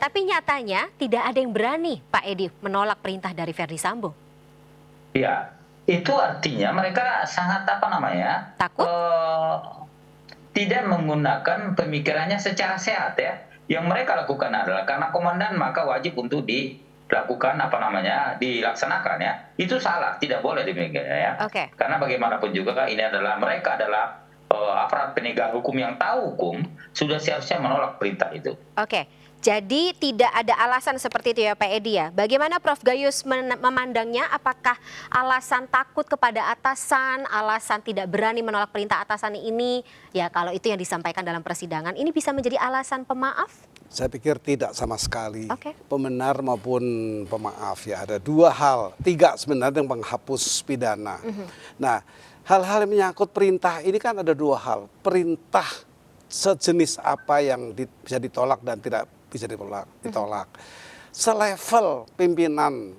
Tapi nyatanya tidak ada yang berani, Pak Edi, menolak perintah dari Verdi Sambo. Ya, itu artinya mereka sangat Takut? tidak menggunakan pemikirannya secara sehat ya. Yang mereka lakukan adalah karena komandan maka wajib untuk dilakukan dilaksanakan ya. Itu salah, tidak boleh demikian ya. Oke. Karena bagaimanapun juga ini adalah mereka adalah aparat penegak hukum yang tahu hukum, sudah seharusnya menolak perintah itu. Oke. Jadi tidak ada alasan seperti itu ya Pak Edi ya. Bagaimana Prof Gayus memandangnya? Apakah alasan takut kepada atasan, alasan tidak berani menolak perintah atasan ini? Ya kalau itu yang disampaikan dalam persidangan, ini bisa menjadi alasan pemaaf? Saya pikir tidak sama sekali. Oke. Pembenar maupun pemaaf ya. Ada dua hal, tiga sebenarnya yang menghapus pidana. Nah, hal-hal yang menyangkut perintah ini kan ada dua hal. Perintah sejenis apa yang bisa ditolak dan tidak bisa ditolak. Selevel pimpinan,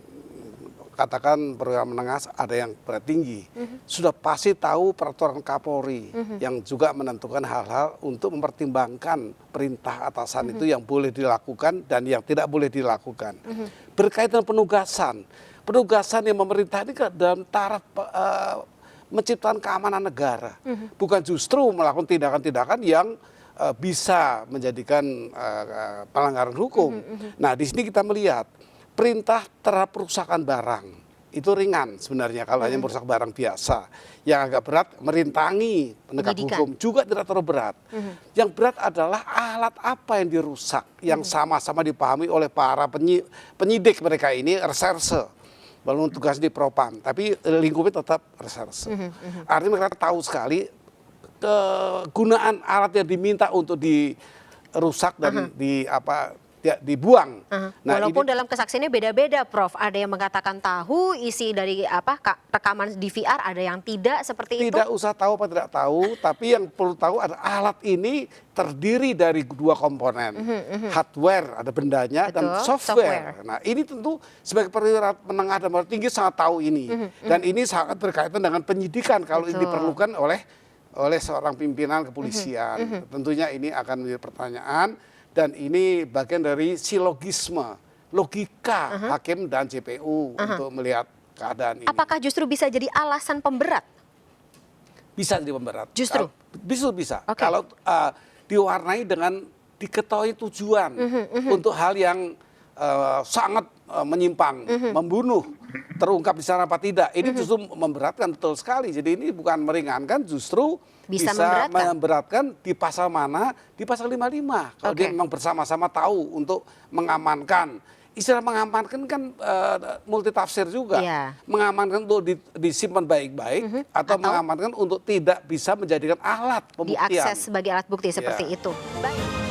katakan perwira menengah ada yang tinggi, sudah pasti tahu peraturan Kapolri yang juga menentukan hal-hal untuk mempertimbangkan perintah atasan itu yang boleh dilakukan dan yang tidak boleh dilakukan. Berkaitan penugasan yang memerintah ini dalam taraf menciptakan keamanan negara, bukan justru melakukan tindakan-tindakan yang bisa menjadikan pelanggaran hukum. Nah, di sini kita melihat perintah terhadap perusakan barang itu ringan sebenarnya kalau hanya merusak barang biasa. Yang agak berat merintangi penegak hukum juga tidak terlalu berat. Yang berat adalah alat apa yang dirusak yang sama-sama dipahami oleh para penyidik mereka ini reserse. Walaupun tugas di propam, tapi lingkupnya tetap reserse. Artinya mereka tahu sekali kegunaan alat yang diminta untuk dirusak dan dibuang. Nah, walaupun dalam kesaksiannya beda-beda, Prof. Ada yang mengatakan tahu isi dari rekaman DVR, ada yang tidak seperti itu. Tidak usah tahu apa tidak tahu, tapi yang perlu tahu ada alat ini terdiri dari dua komponen, hardware ada bendanya. Betul, dan software. Nah, ini tentu sebagai perwira menengah dan tinggi sangat tahu ini, dan ini sangat berkaitan dengan penyidikan kalau ini diperlukan oleh seorang pimpinan kepolisian. Tentunya ini akan menjadi pertanyaan. Dan ini bagian dari silogisme, logika hakim dan JPU untuk melihat keadaan ini. Apakah justru bisa jadi alasan pemberat? Bisa jadi pemberat. Justru? Bisa. Kalau diwarnai dengan diketahui tujuan untuk hal yang sangat menyimpang, membunuh, terungkap di sana apa tidak. Ini justru memberatkan betul sekali. Jadi ini bukan meringankan, justru bisa memberatkan di pasal mana? Di pasal 55. Kalau dia memang bersama-sama tahu untuk mengamankan. Istilah mengamankan kan multitafsir juga. Mengamankan untuk disimpan baik-baik atau mengamankan untuk tidak bisa menjadikan alat pembuktian. Diakses sebagai alat bukti seperti itu. Baik.